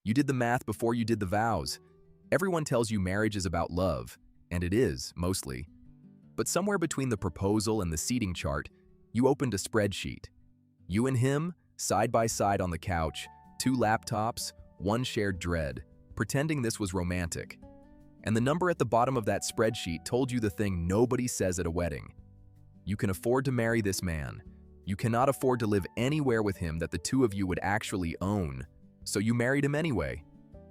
You did the math before you did the vows. Everyone tells you marriage is about love, and it is, mostly. But somewhere between the proposal and the seating chart, you opened a spreadsheet. You and him, side by side on the couch, 2 laptops, 1 shared dread, pretending this was romantic. And the number at the bottom of that spreadsheet told you the thing nobody says at a wedding. You can afford to marry this man. You cannot afford to live anywhere with him that the two of you would actually own. So you married him anyway.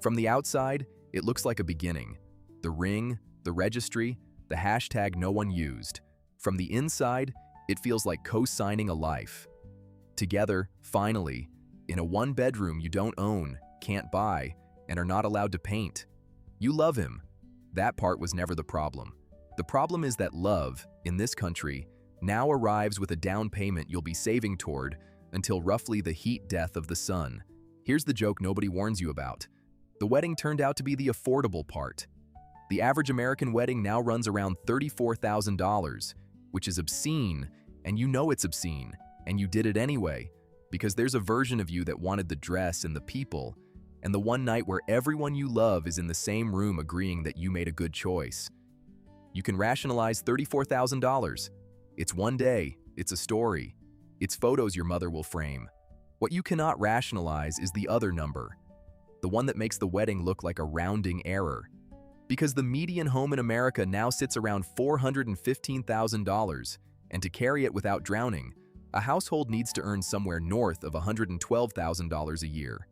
From the outside, it looks like a beginning. The ring, the registry, the hashtag no one used. From the inside, it feels like co-signing a life. Together, finally, in a 1-bedroom you don't own, can't buy, and are not allowed to paint. You love him. That part was never the problem. The problem is that love, in this country, now arrives with a down payment you'll be saving toward until roughly the heat death of the sun. Here's the joke nobody warns you about. The wedding turned out to be the affordable part. The average American wedding now runs around $34,000, which is obscene, and you know it's obscene, and you did it anyway, because there's a version of you that wanted the dress and the people, and the one night where everyone you love is in the same room agreeing that you made a good choice. You can rationalize $34,000. It's one day, it's a story, it's photos your mother will frame. What you cannot rationalize is the other number, the one that makes the wedding look like a rounding error. Because the median home in America now sits around $415,000, and to carry it without drowning, a household needs to earn somewhere north of $112,000 a year.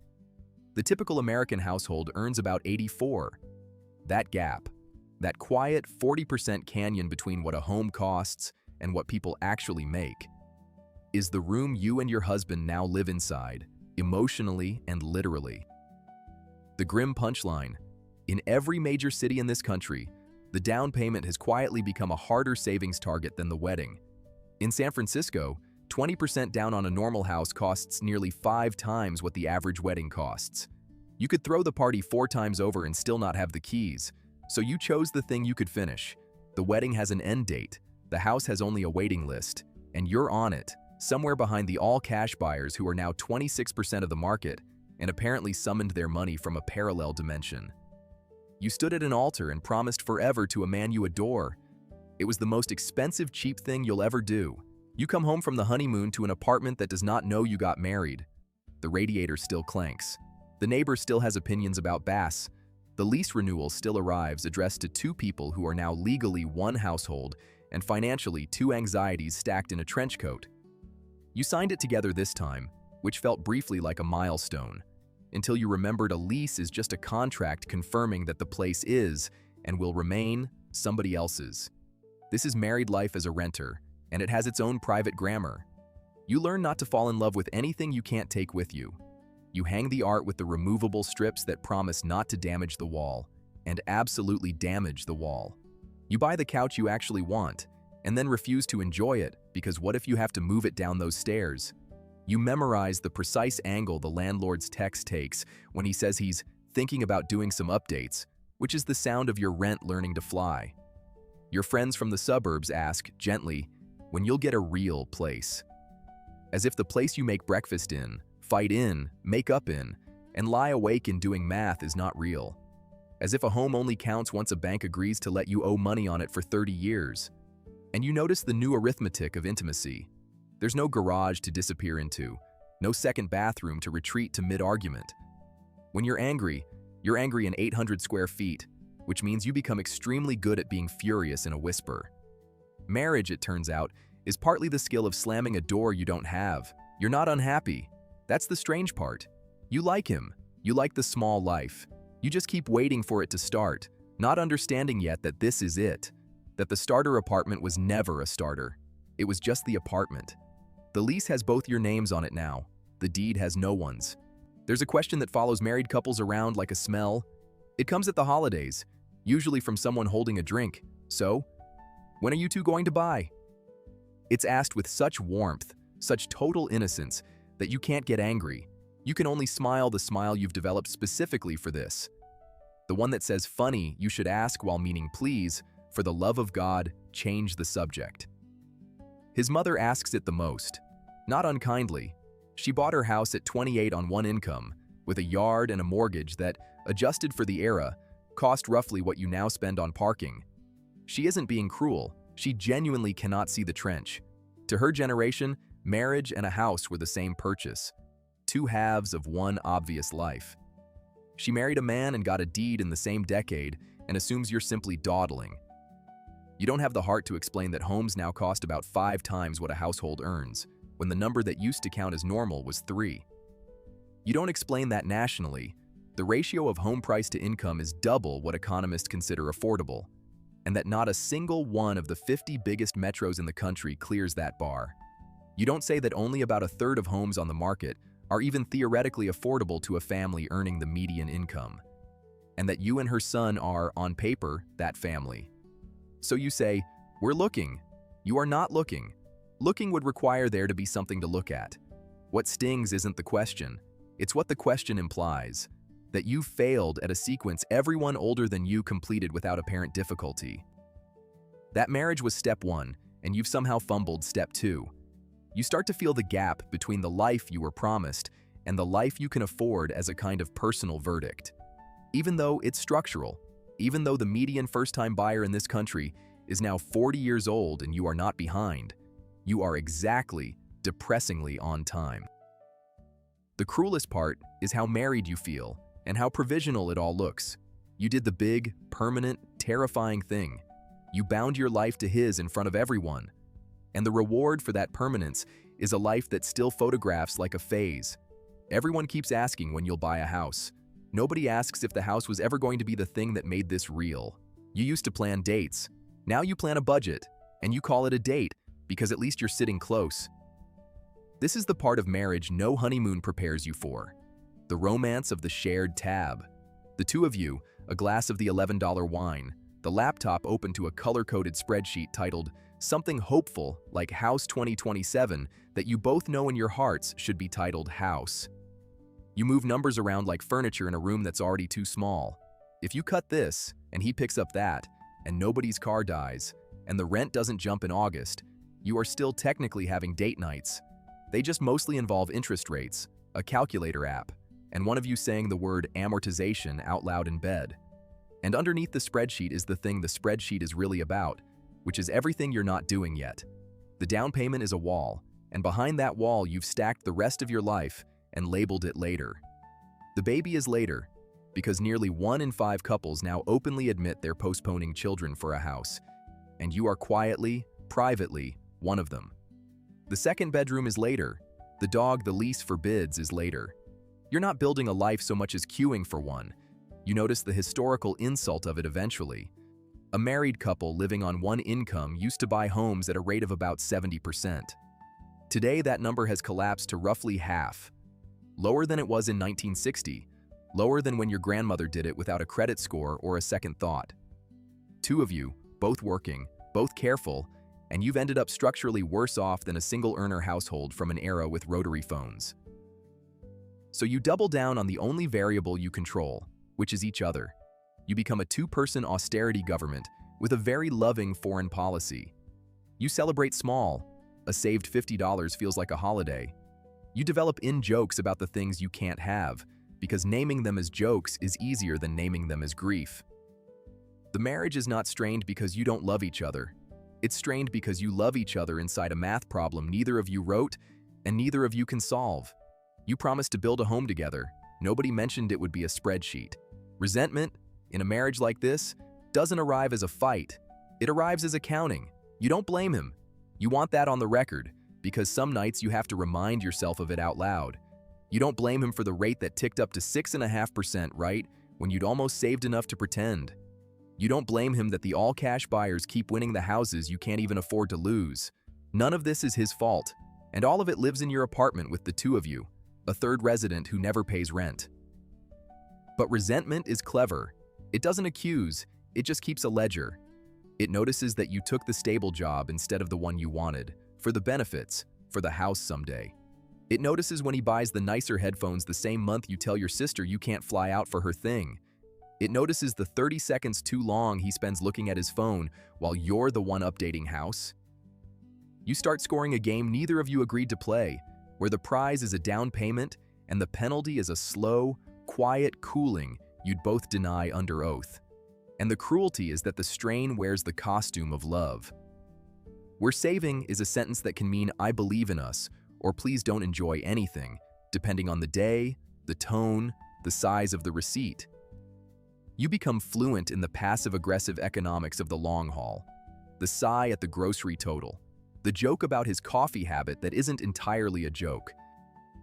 The typical American household earns about $84,000. That gap, that quiet 40% canyon between what a home costs and what people actually make, is the room you and your husband now live inside, emotionally and literally. The grim punchline: in every major city in this country, the down payment has quietly become a harder savings target than the wedding. In San Francisco, 20% down on a normal house costs nearly 5 times what the average wedding costs. You could throw the party 4 times over and still not have the keys, so you chose the thing you could finish. The wedding has an end date, the house has only a waiting list, and you're on it, somewhere behind the all-cash buyers who are now 26% of the market and apparently summoned their money from a parallel dimension. You stood at an altar and promised forever to a man you adore. It was the most expensive, cheap thing you'll ever do. You come home from the honeymoon to an apartment that does not know you got married. The radiator still clanks. The neighbor still has opinions about bass. The lease renewal still arrives addressed to 2 people who are now legally 1 household and financially 2 anxieties stacked in a trench coat. You signed it together this time, which felt briefly like a milestone, until you remembered a lease is just a contract confirming that the place is, and will remain, somebody else's. This is married life as a renter, and it has its own private grammar. You learn not to fall in love with anything you can't take with you. You hang the art with the removable strips that promise not to damage the wall, and absolutely damage the wall. You buy the couch you actually want, and then refuse to enjoy it because what if you have to move it down those stairs? You memorize the precise angle the landlord's text takes when he says he's thinking about doing some updates, which is the sound of your rent learning to fly. Your friends from the suburbs ask, gently, when you'll get a real place. As if the place you make breakfast in, fight in, make up in, and lie awake in doing math is not real. As if a home only counts once a bank agrees to let you owe money on it for 30 years. And you notice the new arithmetic of intimacy. There's no garage to disappear into, no second bathroom to retreat to mid-argument. When you're angry in 800 square feet, which means you become extremely good at being furious in a whisper. Marriage, it turns out, is partly the skill of slamming a door you don't have. You're not unhappy. That's the strange part. You like him. You like the small life. You just keep waiting for it to start, not understanding yet that this is it, that the starter apartment was never a starter. It was just the apartment. The lease has both your names on it now. The deed has no one's. There's a question that follows married couples around like a smell. It comes at the holidays, usually from someone holding a drink. So, when are you two going to buy? It's asked with such warmth, such total innocence, that you can't get angry. You can only smile the smile you've developed specifically for this. The one that says funny, you should ask while meaning please, for the love of God, change the subject. His mother asks it the most. Not unkindly. She bought her house at 28 on one income, with a yard and a mortgage that, adjusted for the era, cost roughly what you now spend on parking. She isn't being cruel, she genuinely cannot see the trench. To her generation, marriage and a house were the same purchase, two halves of one obvious life. She married a man and got a deed in the same decade and assumes you're simply dawdling. You don't have the heart to explain that homes now cost about 5 times what a household earns, when the number that used to count as normal was 3. You don't explain that nationally, the ratio of home price to income is double what economists consider affordable, and that not a single one of the 50 biggest metros in the country clears that bar. You don't say that only about a third of homes on the market are even theoretically affordable to a family earning the median income, and that you and her son are, on paper, that family. So you say, "We're looking." You are not looking. Looking would require there to be something to look at. What stings isn't the question, it's what the question implies, that you failed at a sequence everyone older than you completed without apparent difficulty. That marriage was step 1, and you've somehow fumbled step 2. You start to feel the gap between the life you were promised and the life you can afford as a kind of personal verdict. Even though it's structural, even though the median first-time buyer in this country is now 40 years old and you are not behind, you are exactly, depressingly on time. The cruelest part is how married you feel and how provisional it all looks. You did the big, permanent, terrifying thing. You bound your life to his in front of everyone. And the reward for that permanence is a life that still photographs like a phase. Everyone keeps asking when you'll buy a house. Nobody asks if the house was ever going to be the thing that made this real. You used to plan dates. Now you plan a budget, and you call it a date, because at least you're sitting close. This is the part of marriage no honeymoon prepares you for. The romance of the shared tab. The two of you, a glass of the $11 wine, the laptop open to a color-coded spreadsheet titled something hopeful like House 2027 that you both know in your hearts should be titled House. You move numbers around like furniture in a room that's already too small. If you cut this, and he picks up that, and nobody's car dies, and the rent doesn't jump in August, you are still technically having date nights. They just mostly involve interest rates, a calculator app, and one of you saying the word amortization out loud in bed. And underneath the spreadsheet is the thing the spreadsheet is really about, which is everything you're not doing yet. The down payment is a wall, and behind that wall you've stacked the rest of your life and labeled it later. The baby is later, because nearly 1 in 5 couples now openly admit they're postponing children for a house, and you are quietly, privately, one of them. The second bedroom is later. The dog the lease forbids is later. You're not building a life so much as queuing for one. You notice the historical insult of it eventually. A married couple living on one income used to buy homes at a rate of about 70%. Today, that number has collapsed to roughly half. Lower than it was in 1960, lower than when your grandmother did it without a credit score or a second thought. Two of you, both working, both careful, and you've ended up structurally worse off than a single-earner household from an era with rotary phones. So you double down on the only variable you control, which is each other. You become a 2-person austerity government with a very loving foreign policy. You celebrate small. A saved $50 feels like a holiday. You develop in-jokes about the things you can't have, because naming them as jokes is easier than naming them as grief. The marriage is not strained because you don't love each other. It's strained because you love each other inside a math problem neither of you wrote and neither of you can solve. You promised to build a home together. Nobody mentioned it would be a spreadsheet. Resentment, in a marriage like this, doesn't arrive as a fight. It arrives as accounting. You don't blame him. You want that on the record, because some nights you have to remind yourself of it out loud. You don't blame him for the rate that ticked up to 6.5%, right, when you'd almost saved enough to pretend. You don't blame him that the all-cash buyers keep winning the houses you can't even afford to lose. None of this is his fault, and all of it lives in your apartment with the two of you, a third resident who never pays rent. But resentment is clever. It doesn't accuse, it just keeps a ledger. It notices that you took the stable job instead of the one you wanted, for the benefits, for the house someday. It notices when he buys the nicer headphones the same month you tell your sister you can't fly out for her thing. It notices the 30 seconds too long he spends looking at his phone while you're the one updating house. You start scoring a game neither of you agreed to play, where the prize is a down payment and the penalty is a slow, quiet cooling you'd both deny under oath. And the cruelty is that the strain wears the costume of love. "We're saving" is a sentence that can mean "I believe in us" or "please don't enjoy anything," depending on the day, the tone, the size of the receipt. You become fluent in the passive-aggressive economics of the long haul, the sigh at the grocery total, the joke about his coffee habit that isn't entirely a joke,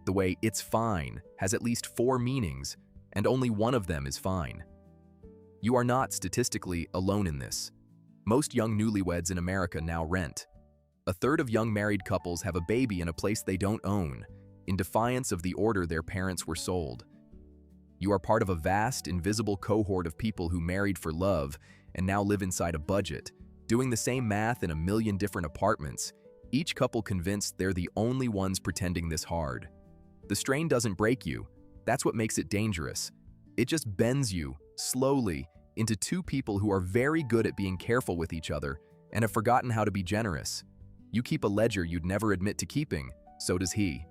the way "it's fine" has at least 4 meanings, and only one of them is fine. You are not, statistically, alone in this. Most young newlyweds in America now rent. A third of young married couples have a baby in a place they don't own, in defiance of the order their parents were sold. You are part of a vast, invisible cohort of people who married for love and now live inside a budget, doing the same math in a million different apartments, each couple convinced they're the only ones pretending this hard. The strain doesn't break you. That's what makes it dangerous. It just bends you, slowly, into two people who are very good at being careful with each other and have forgotten how to be generous. You keep a ledger you'd never admit to keeping, so does he.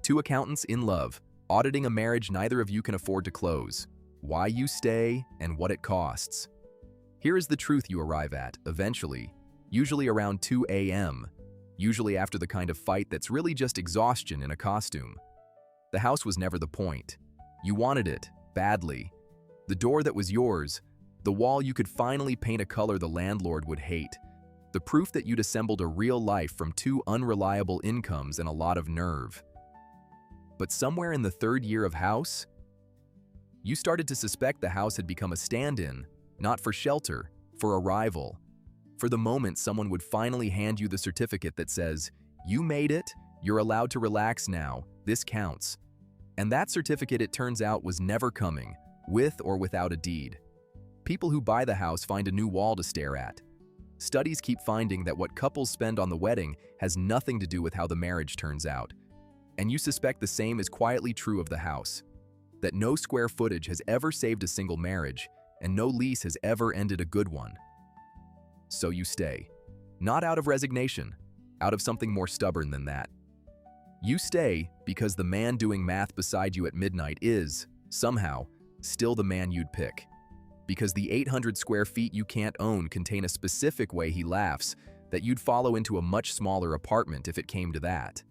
Two accountants in love, auditing a marriage neither of you can afford to close. Why you stay and what it costs. Here is the truth you arrive at, eventually, usually around 2 a.m., usually after the kind of fight that's really just exhaustion in a costume. The house was never the point. You wanted it, badly. The door that was yours, the wall you could finally paint a color the landlord would hate. The proof that you'd assembled a real life from 2 unreliable incomes and a lot of nerve. But somewhere in the 3rd year of house, you started to suspect the house had become a stand-in, not for shelter, for a rival. For the moment someone would finally hand you the certificate that says, "You made it, you're allowed to relax now, this counts." And that certificate, it turns out, was never coming, with or without a deed. People who buy the house find a new wall to stare at. Studies keep finding that what couples spend on the wedding has nothing to do with how the marriage turns out. And you suspect the same is quietly true of the house. That no square footage has ever saved a single marriage, and no lease has ever ended a good one. So you stay. Not out of resignation, out of something more stubborn than that. You stay because the man doing math beside you at midnight is, somehow, still the man you'd pick. Because the 800 square feet you can't own contain a specific way he laughs that you'd follow into a much smaller apartment if it came to that.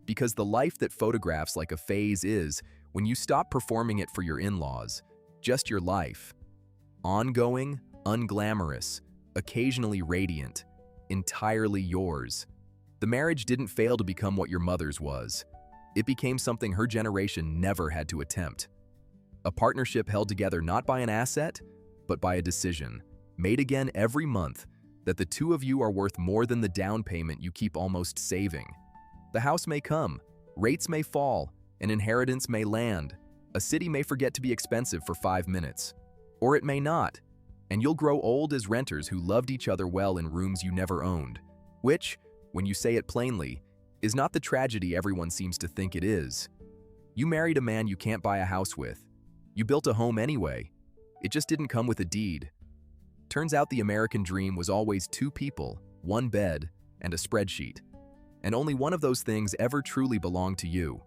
Because the life that photographs like a phase is, when you stop performing it for your in-laws, just your life. Ongoing, unglamorous, occasionally radiant, entirely yours. The marriage didn't fail to become what your mother's was. It became something her generation never had to attempt. A partnership held together not by an asset, but by a decision, made again every month, that the two of you are worth more than the down payment you keep almost saving. The house may come, rates may fall, an inheritance may land, a city may forget to be expensive for 5 minutes. Or it may not, and you'll grow old as renters who loved each other well in rooms you never owned, which, when you say it plainly, is not the tragedy everyone seems to think it is. You married a man you can't buy a house with. You built a home anyway. It just didn't come with a deed. Turns out the American dream was always 2 people, 1 bed, and a spreadsheet. And only one of those things ever truly belonged to you.